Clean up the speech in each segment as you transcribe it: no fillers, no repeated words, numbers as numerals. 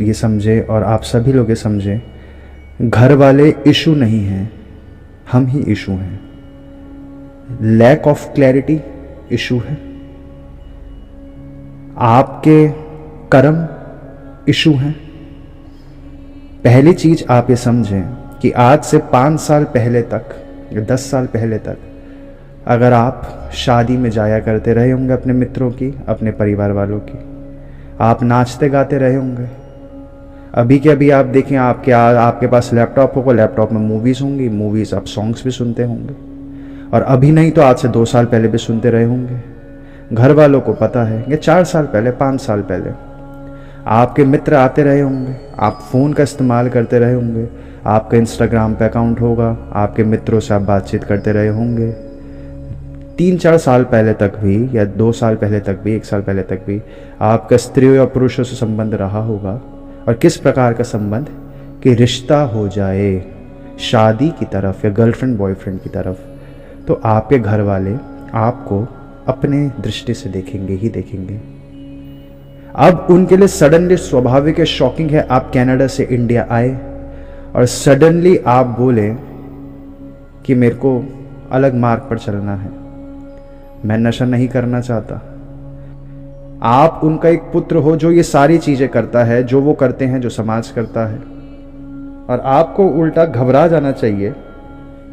ये समझे और आप सभी लोग ये समझें, घर वाले इशू नहीं हैं, हम ही इशू हैं। लैक ऑफ क्लैरिटी इशू है, आपके कर्म इशू हैं। पहली चीज आप ये समझें कि आज से 5 साल पहले तक या 10 साल पहले तक अगर आप शादी में जाया करते रहे होंगे अपने मित्रों की, अपने परिवार वालों की, आप नाचते गाते रहे होंगे। अभी के अभी आप देखें, आपके पास लैपटॉप होगा, लैपटॉप में मूवीज़ होंगी, मूवीज़ आप सॉन्ग्स भी सुनते होंगे, और अभी नहीं तो आज से 2 साल पहले भी सुनते रहे होंगे। घर वालों को पता है कि 4 साल पहले, 5 साल पहले आपके मित्र आते रहे होंगे, आप फ़ोन का इस्तेमाल करते रहे होंगे, आपका इंस्टाग्राम पे अकाउंट होगा, आपके मित्रों से आप बातचीत करते रहे होंगे। 3-4 साल पहले तक भी, या 2 साल पहले तक भी, 1 साल पहले तक भी आपका स्त्रियों या पुरुषों से संबंध रहा होगा। और किस प्रकार का संबंध कि रिश्ता हो जाए शादी की तरफ या गर्लफ्रेंड बॉयफ्रेंड की तरफ, तो आपके घर वाले आपको अपने दृष्टि से देखेंगे ही देखेंगे। अब उनके लिए सडनली स्वाभाविक है, शॉकिंग है, आप कनाडा से इंडिया आए और सडनली आप बोले कि मेरे को अलग मार्ग पर चलना है, मैं नशा नहीं करना चाहता। आप उनका एक पुत्र हो जो ये सारी चीजें करता है, जो वो करते हैं, जो समाज करता है, और आपको उल्टा घबरा जाना चाहिए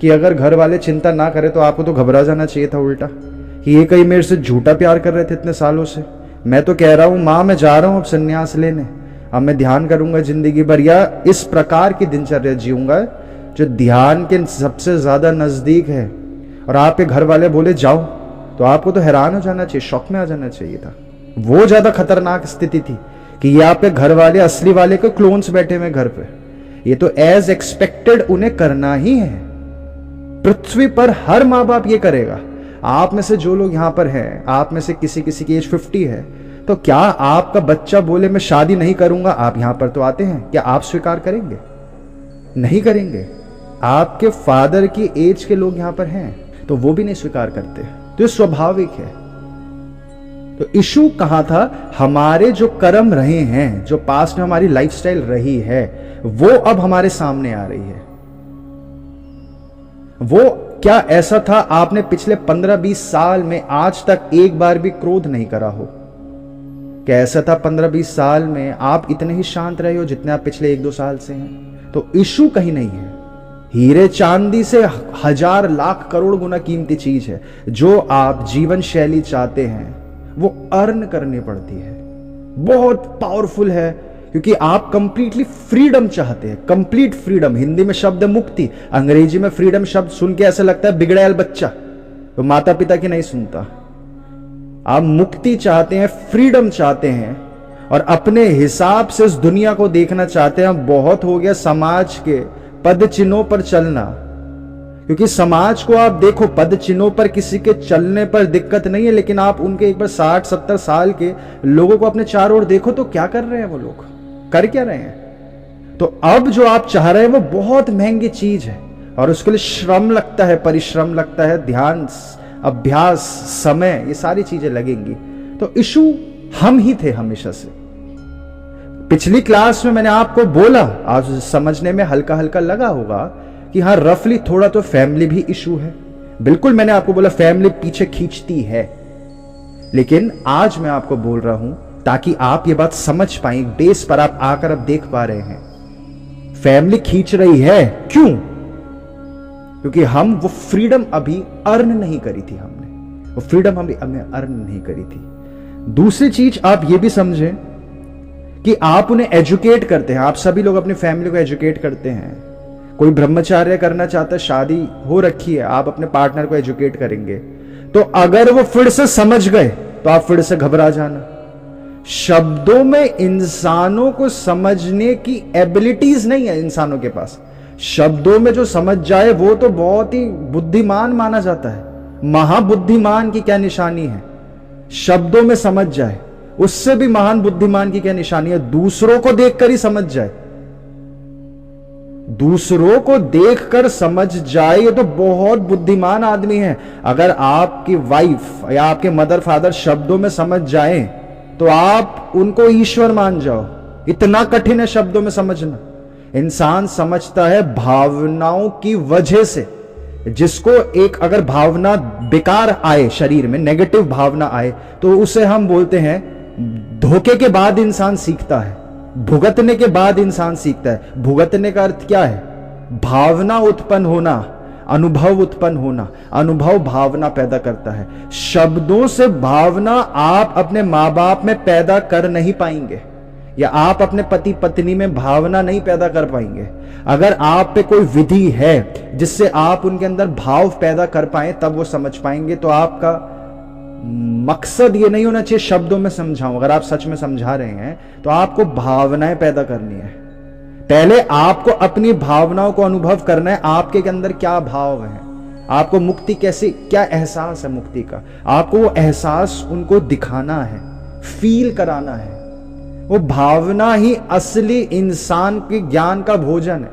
कि अगर घर वाले चिंता ना करें तो आपको तो घबरा जाना चाहिए था उल्टा, कि ये कहीं मेरे से झूठा प्यार कर रहे थे इतने सालों से। मैं तो कह रहा हूं माँ मैं जा रहा हूं अब संन्यास लेने, अब मैं ध्यान करूंगा जिंदगी भर, या इस प्रकार की दिनचर्या जीऊंगा जो ध्यान के सबसे ज्यादा नजदीक है, और आपके घर वाले बोले जाओ, तो आपको तो हैरान हो जाना चाहिए, शॉक में आ जाना चाहिए था। वो ज्यादा खतरनाक स्थिति थी कि ये आपके घर वाले असली वाले को क्लोन्स बैठे हुए घर पे, ये तो एज एक्सपेक्टेड उन्हें करना ही है। पृथ्वी पर हर माँ बाप ये करेगा। आप में से जो लोग यहां पर हैं, आप में से किसी की एज 50 है, तो क्या आपका बच्चा बोले मैं शादी नहीं करूंगा, आप यहां पर तो आते हैं, क्या आप स्वीकार करेंगे? नहीं करेंगे। आपके फादर की एज के लोग यहां पर हैं तो वो भी नहीं स्वीकार करते, तो ये स्वाभाविक है। तो इशू कहां था? हमारे जो कर्म रहे हैं, जो पास्ट में हमारी लाइफस्टाइल रही है, वो अब हमारे सामने आ रही है। वो क्या ऐसा था आपने पिछले 15-20 साल में आज तक एक बार भी क्रोध नहीं करा हो? क्या ऐसा था 15-20 साल में आप इतने ही शांत रहे हो जितने आप पिछले 1-2 साल से हैं? तो इशू कहीं नहीं है। हीरे चांदी से 1000 लाख करोड़ गुना कीमती चीज है। जो आप जीवन शैली चाहते हैं वो अर्न करनी पड़ती है, बहुत पावरफुल है, क्योंकि आप कंप्लीटली फ्रीडम चाहते हैं। कंप्लीट फ्रीडम, हिंदी में शब्द है मुक्ति, अंग्रेजी में फ्रीडम शब्द सुन के ऐसा लगता है बिगड़ैल बच्चा, तो माता पिता की नहीं सुनता। आप मुक्ति चाहते हैं, फ्रीडम चाहते हैं, और अपने हिसाब से इस दुनिया को देखना चाहते हैं। बहुत हो गया समाज के पद चिन्हों पर चलना, क्योंकि समाज को आप देखो, पद चिन्हों पर किसी के चलने पर दिक्कत नहीं है, लेकिन आप उनके एक बार 60-70 साल के लोगों को अपने चारों ओर देखो तो क्या कर रहे हैं वो लोग, कर क्या रहे हैं? तो अब जो आप चाह रहे हैं वो बहुत महंगी चीज है, और उसके लिए श्रम लगता है, परिश्रम लगता है, ध्यान, अभ्यास, समय, ये सारी चीजें लगेंगी। तो इशू हम ही थे हमेशा से। पिछली क्लास में मैंने आपको बोला, आज समझने में हल्का हल्का लगा होगा कि हाँ रफली थोड़ा तो फैमिली भी इशू है। बिल्कुल मैंने आपको बोला फैमिली पीछे खींचती है, लेकिन आज मैं आपको बोल रहा हूं ताकि आप ये बात समझ पाएं, बेस पर आप आकर अब देख पा रहे हैं फैमिली खींच रही है। क्यों? क्योंकि हम वो फ्रीडम अभी अर्न नहीं करी थी, हमने वो फ्रीडम हमें अर्न नहीं करी थी। दूसरी चीज आप ये भी समझें कि आप उन्हें एजुकेट करते हैं, आप सभी लोग अपनी फैमिली को एजुकेट करते हैं। कोई ब्रह्मचार्य करना चाहता है, शादी हो रखी है, आप अपने पार्टनर को एजुकेट करेंगे, तो अगर वो फिर से समझ गए तो आप फिर से घबरा जाना। शब्दों में इंसानों को समझने की एबिलिटीज नहीं है इंसानों के पास। शब्दों में जो समझ जाए वो तो बहुत ही बुद्धिमान माना जाता है। महाबुद्धिमान की क्या निशानी है? शब्दों में समझ जाए, उससे भी महान बुद्धिमान की क्या निशानी है? दूसरों को देखकर ही समझ जाए, दूसरों को देखकर समझ जाए, ये तो बहुत बुद्धिमान आदमी है। अगर आपकी वाइफ या आपके मदर फादर शब्दों में समझ जाए तो आप उनको ईश्वर मान जाओ, इतना कठिन है शब्दों में समझना। इंसान समझता है भावनाओं की वजह से, जिसको एक अगर भावना बेकार आए, शरीर में नेगेटिव भावना आए, तो उसे हम बोलते हैं धोखे के बाद इंसान सीखता है, भुगतने के बाद इंसान सीखता है। भुगतने का अर्थ क्या है? भावना उत्पन्न होना, अनुभव उत्पन्न होना। अनुभव भावना पैदा करता है। शब्दों से भावना आप अपने मां बाप में पैदा कर नहीं पाएंगे, या आप अपने पति पत्नी में भावना नहीं पैदा कर पाएंगे। अगर आप पे कोई विधि है जिससे आप उनके अंदर भाव पैदा कर पाए, तब वो समझ पाएंगे। तो आपका मकसद ये नहीं होना चाहिए शब्दों में समझाऊं। अगर आप सच में समझा रहे हैं तो आपको भावनाएं पैदा करनी है। पहले आपको अपनी भावनाओं को अनुभव करना है, आपके अंदर क्या भाव है, आपको मुक्ति कैसे, क्या एहसास है मुक्ति का, आपको वो एहसास उनको दिखाना है, फील कराना है। वो भावना ही असली इंसान के ज्ञान का भोजन है।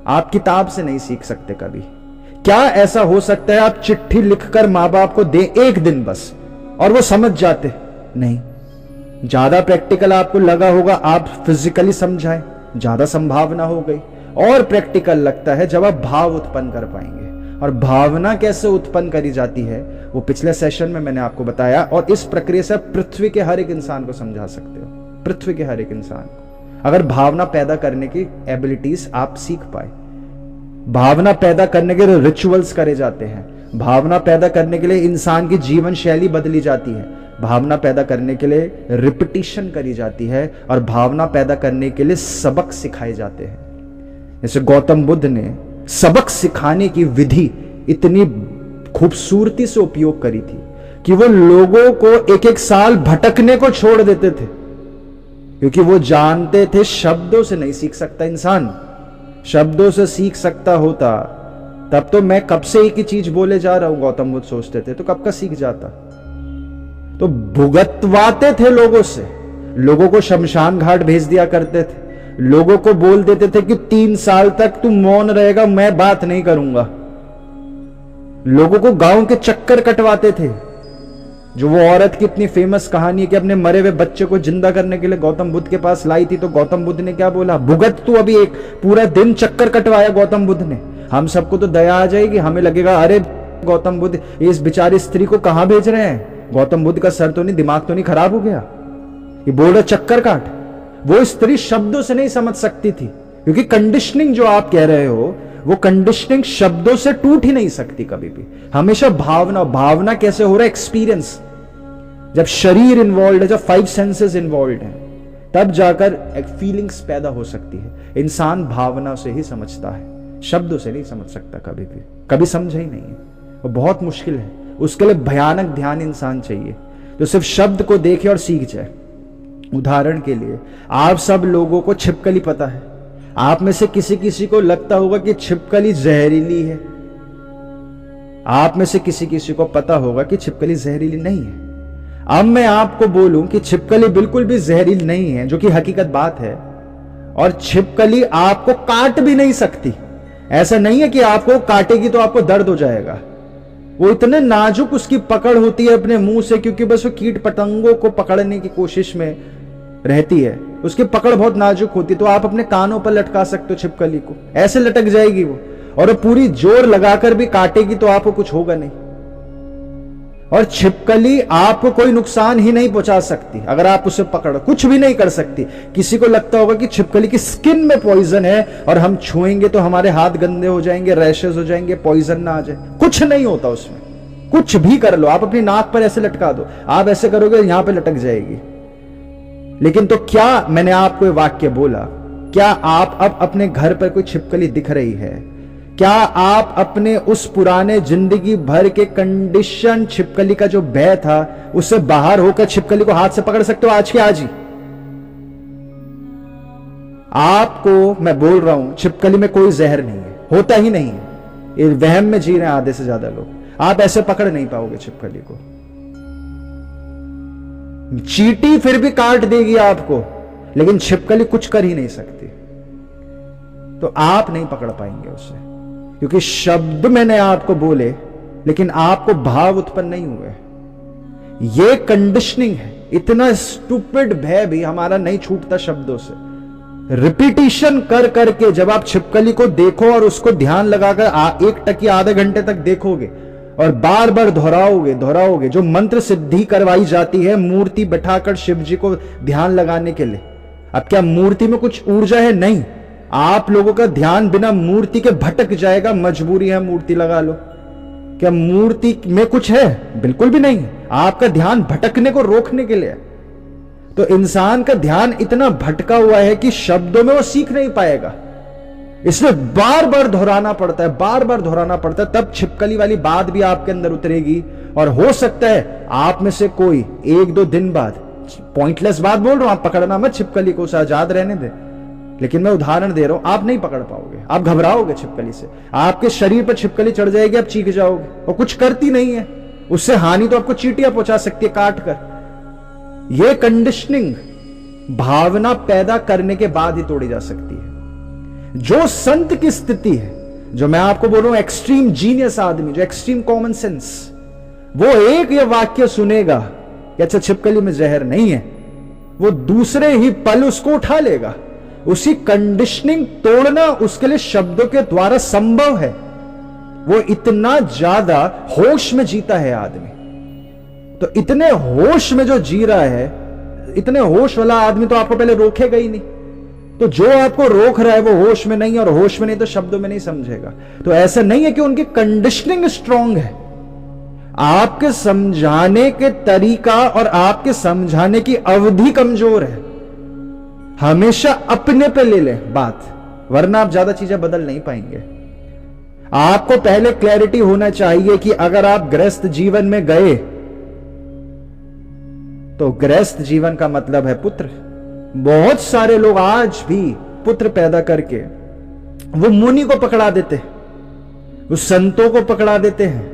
आप किताब से नहीं सीख सकते कभी। क्या ऐसा हो सकता है आप चिट्ठी लिखकर मां बाप को दें एक दिन बस और वो समझ जाते? नहीं। ज्यादा प्रैक्टिकल आपको लगा होगा आप फिजिकली समझाएं, ज्यादा संभावना हो गई। और प्रैक्टिकल लगता है जब आप भाव उत्पन्न कर पाएंगे। और भावना कैसे उत्पन्न करी जाती है वो पिछले सेशन में मैंने आपको बताया, और इस प्रक्रिया से पृथ्वी के हर एक इंसान को समझा सकते हो। पृथ्वी के हर एक इंसान को अगर भावना पैदा करने की एबिलिटीज आप सीख पाए, भावना पैदा करने के लिए रिचुअल्स करे जाते हैं, भावना पैदा करने के लिए इंसान की जीवन शैली बदली जाती है, भावना पैदा करने के लिए रिपीटिशन करी जाती है, और भावना पैदा करने के लिए सबक सिखाए जाते हैं। जैसे गौतम बुद्ध ने सबक सिखाने की विधि इतनी खूबसूरती से उपयोग करी थी कि वो लोगों को एक एक साल भटकने को छोड़ देते थे, क्योंकि वो जानते थे शब्दों से नहीं सीख सकता इंसान। शब्दों से सीख सकता होता तब तो मैं कब से एक ही चीज बोले जा रहा हूं, गौतम बुद्ध सोचते थे, तो कब का सीख जाता। तो भुगतवाते थे लोगों से, लोगों को शमशान घाट भेज दिया करते थे, लोगों को बोल देते थे कि 3 साल तक तू मौन रहेगा, मैं बात नहीं करूंगा। लोगों को गांव के चक्कर कटवाते थे। जो वो औरत की इतनी फेमस कहानी है कि अपने मरे हुए बच्चे को जिंदा करने के लिए गौतम बुद्ध के पास लाई थी, तो गौतम बुद्ध ने क्या बोला? भुगत तू अभी, एक पूरा दिन चक्कर कटवाया गौतम बुद्ध ने। हम सबको तो दया आ जाएगी, हमें लगेगा अरे गौतम बुद्ध इस बेचारी स्त्री को कहां भेज रहे हैं, गौतम बुद्ध का सर तो नहीं, दिमाग तो नहीं खराब हो गया, ये बोल रहा चक्कर काट। वो स्त्री शब्दों से नहीं समझ सकती थी, क्योंकि कंडीशनिंग जो आप कह रहे हो वो कंडीशनिंग शब्दों से टूट ही नहीं सकती कभी भी। हमेशा भावना, भावना कैसे हो रहा है? एक्सपीरियंस। जब शरीर इन्वॉल्व है, जब 5 सेंसेस इन्वॉल्व हैं, तब जाकर एक फीलिंग्स पैदा हो सकती है। इंसान भावना से ही समझता है, शब्दों से नहीं समझ सकता कभी भी, कभी समझा ही नहीं है। वो बहुत मुश्किल है, उसके लिए भयानक ध्यान इंसान चाहिए जो सिर्फ शब्द को देखे और सीख जाए। उदाहरण के लिए आप सब लोगों को छिपकली पता है, आप में से किसी किसी को लगता होगा कि छिपकली जहरीली है, आप में से किसी किसी को पता होगा कि छिपकली जहरीली नहीं है। अब मैं आपको बोलूं कि छिपकली बिल्कुल भी जहरीली नहीं है, जो कि हकीकत बात है, और छिपकली आपको काट भी नहीं सकती। ऐसा नहीं है कि आपको काटेगी तो आपको दर्द हो जाएगा, वो इतने नाजुक उसकी पकड़ होती है अपने मुंह से, क्योंकि बस वो कीट पतंगों को पकड़ने की कोशिश में रहती है, उसकी पकड़ बहुत नाजुक होती है। तो आप अपने कानों पर लटका सकते हो छिपकली को, ऐसे लटक जाएगी वो, और वो पूरी जोर लगाकर भी काटेगी तो आपको कुछ होगा नहीं। और छिपकली आपको कोई नुकसान ही नहीं पहुंचा सकती अगर आप उसे पकड़ो, कुछ भी नहीं कर सकती। किसी को लगता होगा कि छिपकली की स्किन में पॉइजन है और हम छुएंगे तो हमारे हाथ गंदे हो जाएंगे, रैशेस हो जाएंगे, पॉइजन ना आ जाए, कुछ नहीं होता उसमें। कुछ भी कर लो, आप अपनी नाक पर ऐसे लटका दो, आप ऐसे करोगे यहां पे लटक जाएगी। लेकिन तो क्या मैंने आपको ये वाक्य बोला, क्या आप अब अपने घर पर कोई छिपकली दिख रही है? क्या आप अपने उस पुराने जिंदगी भर के कंडीशन छिपकली का जो भय था उससे बाहर होकर छिपकली को हाथ से पकड़ सकते हो आज के आज ही? आपको मैं बोल रहा हूं छिपकली में कोई जहर नहीं है, होता ही नहीं है, ये वहम में जी रहे हैं आधे से ज्यादा लोग। आप ऐसे पकड़ नहीं पाओगे छिपकली को। चींटी फिर भी काट देगी आपको, लेकिन छिपकली कुछ कर ही नहीं सकती। तो आप नहीं पकड़ पाएंगे उसे, क्योंकि शब्द मैंने आपको बोले लेकिन आपको भाव उत्पन्न नहीं हुए। ये कंडीशनिंग है, इतना स्टूपिड भय भी हमारा नहीं छूटता शब्दों से। रिपीटिशन कर करके जब आप छिपकली को देखो और उसको ध्यान लगाकर 1 टक या आधे घंटे तक देखोगे और बार बार दोहराओगे, जो मंत्र सिद्धि करवाई जाती है मूर्ति बैठाकर शिव जी को ध्यान लगाने के लिए। अब क्या मूर्ति में कुछ ऊर्जा है? नहीं। आप लोगों का ध्यान बिना मूर्ति के भटक जाएगा, मजबूरी है मूर्ति लगा लो। क्या मूर्ति में कुछ है? बिल्कुल भी नहीं। आपका ध्यान भटकने को रोकने के लिए। तो इंसान का ध्यान इतना भटका हुआ है कि शब्दों में वो सीख नहीं पाएगा, इसलिए बार बार दोहराना पड़ता है, तब छिपकली वाली बात भी आपके अंदर उतरेगी। और हो सकता है आप में से कोई 1-2 दिन बाद, पॉइंटलेस बात बोल रहा हूं, आप पकड़ना मत छिपकली को, उसे आजाद रहने दे, लेकिन मैं उदाहरण दे रहा हूं, आप नहीं पकड़ पाओगे, आप घबराओगे छिपकली से, आपके शरीर पर छिपकली चढ़ जाएगी, आप चीख जाओगे, और कुछ करती नहीं है, उससे हानि तो आपको चींटियां पहुंचा सकती है काट कर। यह कंडीशनिंग भावना पैदा करने के बाद ही तोड़ी जा सकती है। जो संत की स्थिति है, जो मैं आपको बोल रहा हूं एक्सट्रीम जीनियस आदमी, जो एक्सट्रीम कॉमन सेंस, वो एक ये वाक्य सुनेगा कि अच्छा छिपकली में जहर नहीं है, वो दूसरे ही पल उसको उठा लेगा। उसी कंडीशनिंग तोड़ना उसके लिए शब्दों के द्वारा संभव है। वो इतना ज्यादा होश में जीता है आदमी। तो इतने होश में जो जी रहा है, इतने होश वाला आदमी तो आपको पहले रोकेगा ही नहीं। तो जो आपको रोक रहा है वो होश में नहीं, और होश में नहीं तो शब्दों में नहीं समझेगा। तो ऐसा नहीं है कि उनकी कंडीशनिंग स्ट्रांग है, आपके समझाने के तरीका और आपके समझाने की अवधि कमजोर है। हमेशा अपने पे ले ले बात, वरना आप ज्यादा चीजें बदल नहीं पाएंगे। आपको पहले क्लैरिटी होना चाहिए कि अगर आप गृहस्थ जीवन में गए तो गृहस्थ जीवन का मतलब है पुत्र। बहुत सारे लोग आज भी पुत्र पैदा करके वो मुनि को पकड़ा देते हैं, वो संतों को पकड़ा देते हैं।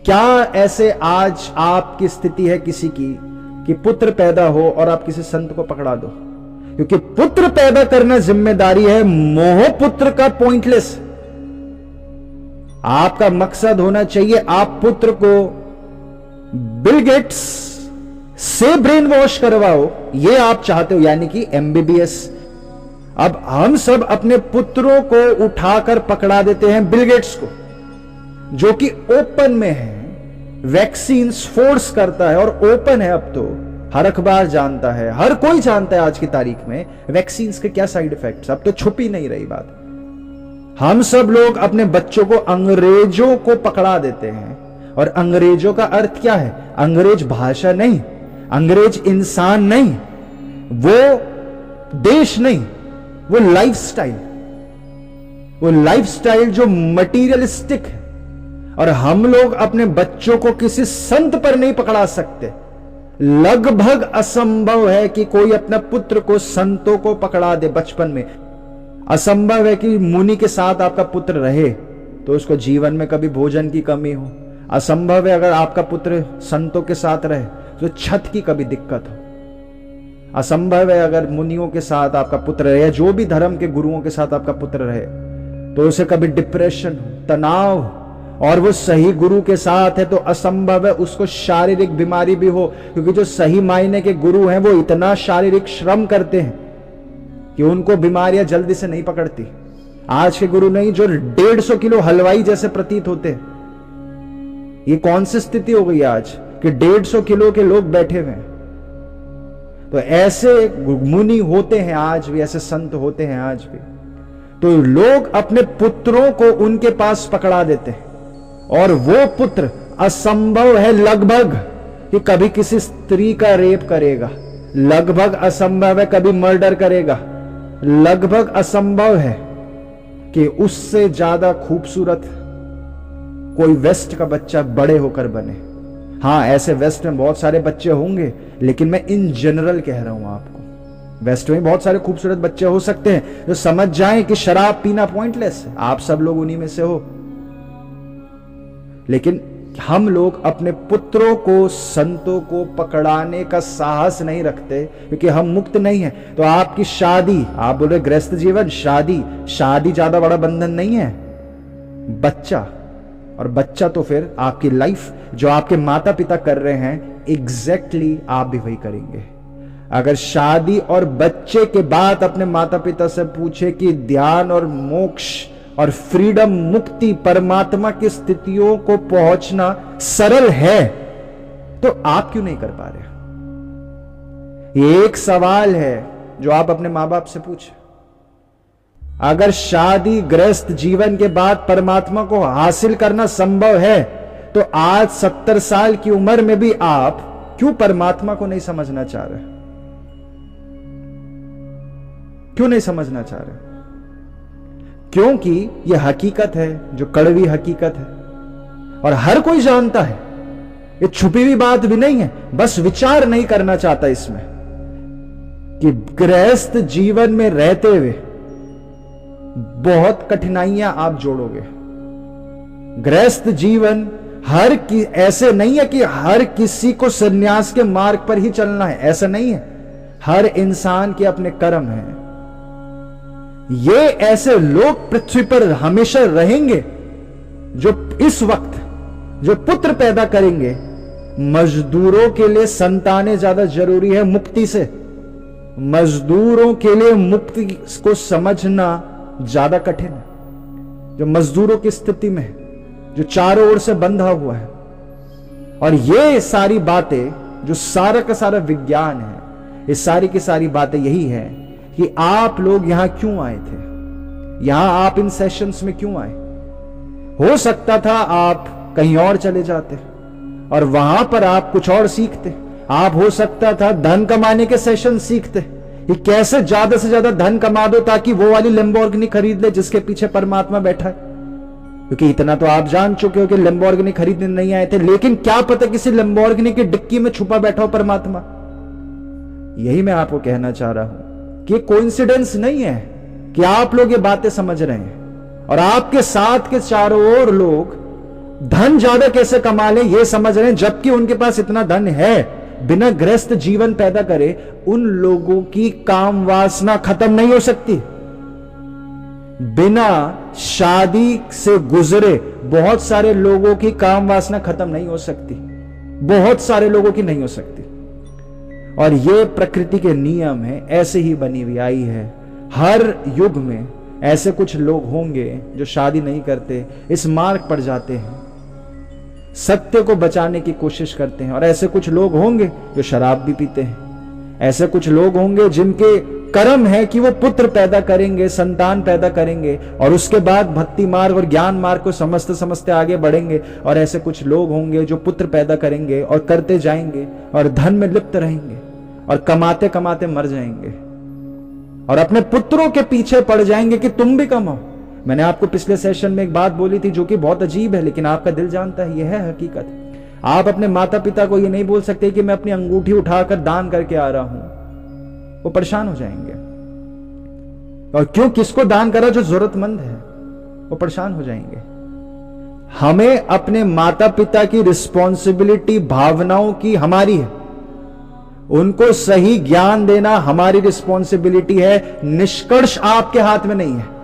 क्या ऐसे आज आपकी स्थिति है किसी की कि पुत्र पैदा हो और आप किसी संत को पकड़ा दो? क्योंकि पुत्र पैदा करना जिम्मेदारी है, मोह पुत्र का पॉइंटलेस। आपका मकसद होना चाहिए आप पुत्र को बिल गेट्स से ब्रेन वॉश करवाओ, ये आप चाहते हो, यानी कि MBBS। अब हम सब अपने पुत्रों को उठाकर पकड़ा देते हैं बिल गेट्स को, जो कि ओपन में है, वैक्सीन्स फोर्स करता है और ओपन है। अब तो हर अखबार जानता है, हर कोई जानता है आज की तारीख में वैक्सीन्स के क्या साइड इफेक्ट्स। अब तो छुपी नहीं रही बात। हम सब लोग अपने बच्चों को अंग्रेजों को पकड़ा देते हैं, और अंग्रेजों का अर्थ क्या है? अंग्रेज भाषा नहीं, अंग्रेज इंसान नहीं, वो देश नहीं, वो लाइफस्टाइल, वो लाइफस्टाइल जो मटीरियलिस्टिक है। और हम लोग अपने बच्चों को किसी संत पर नहीं पकड़ा सकते। लगभग असंभव है कि कोई अपना पुत्र को संतों को पकड़ा दे बचपन में। असंभव है कि मुनि के साथ आपका पुत्र रहे तो उसको जीवन में कभी भोजन की कमी हो। असंभव है अगर आपका पुत्र संतों के साथ रहे तो छत की कभी दिक्कत हो। असंभव है अगर मुनियों के साथ आपका पुत्र रहे, जो भी धर्म के गुरुओं के साथ आपका पुत्र रहे, तो उसे कभी डिप्रेशन हो, तनाव हो। और वो सही गुरु के साथ है तो असंभव है उसको शारीरिक बीमारी भी हो, क्योंकि जो सही मायने के गुरु हैं वो इतना शारीरिक श्रम करते हैं कि उनको बीमारियां जल्दी से नहीं पकड़ती। आज के गुरु नहीं जो 150 किलो हलवाई जैसे प्रतीत होते हैं। ये कौन सी स्थिति हो गई आज कि 150 किलो के लोग बैठे हुए हैं? तो ऐसे मुनि होते हैं आज भी, ऐसे संत होते हैं आज भी। तो लोग अपने पुत्रों को उनके पास पकड़ा देते हैं, और वो पुत्र असंभव है लगभग कि कभी किसी स्त्री का रेप करेगा, लगभग असंभव है कभी मर्डर करेगा, लगभग असंभव है कि उससे ज्यादा खूबसूरत कोई वेस्ट का बच्चा बड़े होकर बने। हां, ऐसे वेस्ट में बहुत सारे बच्चे होंगे, लेकिन मैं इन जनरल कह रहा हूं आपको, वेस्ट में बहुत सारे खूबसूरत बच्चे हो सकते हैं जो समझ जाएं कि शराब पीना पॉइंटलेस है। आप सब लोग उन्हीं में से हो। लेकिन हम लोग अपने पुत्रों को संतों को पकड़ाने का साहस नहीं रखते, क्योंकि हम मुक्त नहीं है। तो आपकी शादी, आप बोल रहे गृहस्थ जीवन, शादी ज्यादा बड़ा बंधन नहीं है। बच्चा, और बच्चा तो फिर आपकी लाइफ जो आपके माता पिता कर रहे हैं, एग्जैक्टली आप भी वही करेंगे। अगर शादी और बच्चे के बाद अपने माता पिता से पूछे कि ध्यान और मोक्ष और फ्रीडम, मुक्ति, परमात्मा की स्थितियों को पहुंचना सरल है, तो आप क्यों नहीं कर पा रहे? ये एक सवाल है जो आप अपने मां बाप से पूछे। अगर शादी गृहस्थ जीवन के बाद परमात्मा को हासिल करना संभव है, तो आज 70 साल की उम्र में भी आप क्यों परमात्मा को नहीं समझना चाह रहे? क्यों नहीं समझना चाह रहे? क्योंकि यह हकीकत है, जो कड़वी हकीकत है, और हर कोई जानता है। ये छुपी हुई बात भी नहीं है, बस विचार नहीं करना चाहता इसमें कि गृहस्थ जीवन में रहते हुए बहुत कठिनाइयां आप जोड़ोगे। गृहस्थ जीवन ऐसे नहीं है कि हर किसी को संन्यास के मार्ग पर ही चलना है, ऐसा नहीं है। हर इंसान के अपने कर्म हैं। ये ऐसे लोग पृथ्वी पर हमेशा रहेंगे जो इस वक्त जो पुत्र पैदा करेंगे। मजदूरों के लिए संतानें ज्यादा जरूरी है मुक्ति से। मजदूरों के लिए मुक्ति को समझना ज्यादा कठिन है, जो मजदूरों की स्थिति में है, जो चारों ओर से बंधा हुआ है। और ये सारी बातें जो सारा का सारा विज्ञान है, ये सारी की सारी बातें यही है कि आप लोग यहां क्यों आए थे, यहां आप इन सेशंस में क्यों आए। हो सकता था आप कहीं और चले जाते और वहां पर आप कुछ और सीखते। आप हो सकता था धन कमाने के सेशन सीखते कि कैसे ज्यादा से ज्यादा धन कमा दो ताकि वो वाली लैम्बोर्गिनी खरीद ले जिसके पीछे परमात्मा बैठा है। क्योंकि इतना तो आप जान चुके हो कि लैम्बोर्गिनी खरीदने नहीं आए थे, लेकिन क्या पता किसी लैम्बोर्गिनी की डिक्की में छुपा बैठा हो परमात्मा। यही मैं आपको कहना चाह रहा हूं कि कोइंसिडेंस नहीं है कि आप लोग ये बातें समझ रहे हैं और आपके साथ के चारों ओर लोग धन ज्यादा कैसे कमा लें ये समझ रहे हैं, जबकि उनके पास इतना धन है, बिना गृहस्थ जीवन पैदा करे उन लोगों की काम वासना खत्म नहीं हो सकती। बिना शादी से गुजरे बहुत सारे लोगों की काम वासना खत्म नहीं हो सकती, बहुत सारे लोगों की नहीं हो सकती। और ये प्रकृति के नियम है, ऐसे ही बनी हुई आई है। हर युग में ऐसे कुछ लोग होंगे जो शादी नहीं करते, इस मार्ग पर जाते हैं, सत्य को बचाने की कोशिश करते हैं। और ऐसे कुछ लोग होंगे जो शराब भी पीते हैं। ऐसे कुछ लोग होंगे जिनके कर्म है कि वो पुत्र पैदा करेंगे, संतान पैदा करेंगे, और उसके बाद भक्ति मार्ग और ज्ञान मार्ग को समझते समझते आगे बढ़ेंगे। और ऐसे कुछ लोग होंगे जो पुत्र पैदा करेंगे और करते जाएंगे और धन में लिप्त रहेंगे और कमाते कमाते मर जाएंगे और अपने पुत्रों के पीछे पड़ जाएंगे कि तुम भी कमाओ। मैंने आपको पिछले सेशन में एक बात बोली थी जो कि बहुत अजीब है, लेकिन आपका दिल जानता है, यह है हकीकत। आप अपने माता पिता को यह नहीं बोल सकते कि मैं अपनी अंगूठी उठाकर दान करके आ रहा हूं, वो परेशान हो जाएंगे। और क्यों, किसको दान करा? जो जरूरतमंद है, वो परेशान हो जाएंगे। हमें अपने माता पिता की रिस्पॉन्सिबिलिटी भावनाओं की हमारी है, उनको सही ज्ञान देना हमारी रिस्पॉन्सिबिलिटी है। निष्कर्ष आपके हाथ में नहीं है।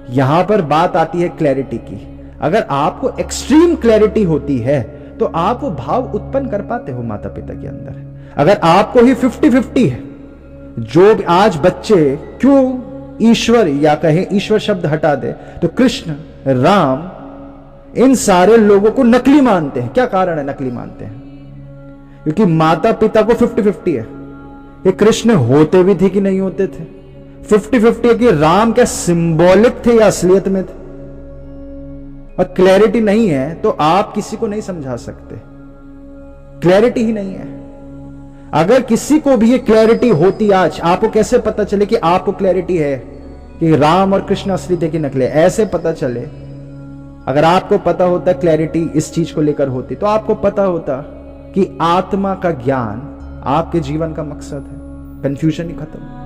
यहां पर बात आती है क्लैरिटी की। अगर आपको एक्सट्रीम क्लैरिटी होती है तो आप वो भाव उत्पन्न कर पाते हो माता पिता के अंदर। अगर आपको ही 50-50 है, जो आज बच्चे क्यों ईश्वर, या कहें ईश्वर शब्द हटा दे तो कृष्ण, राम, इन सारे लोगों को नकली मानते हैं। क्या कारण है नकली मानते हैं? क्योंकि माता पिता को 50-50 है। ये कृष्ण होते भी थे कि नहीं होते थे? 50-50 है कि राम क्या सिंबॉलिक थे या असलियत में थे? और क्लैरिटी नहीं है तो आप किसी को नहीं समझा सकते। क्लैरिटी ही नहीं है। अगर किसी को भी ये क्लैरिटी होती, आज आपको कैसे पता चले कि आपको क्लैरिटी है कि राम और कृष्ण असली थे कि नकली? ऐसे पता चले, अगर आपको पता होता क्लैरिटी इस चीज को लेकर होती, तो आपको पता होता कि आत्मा का ज्ञान आपके जीवन का मकसद है। कंफ्यूजन ही खत्म।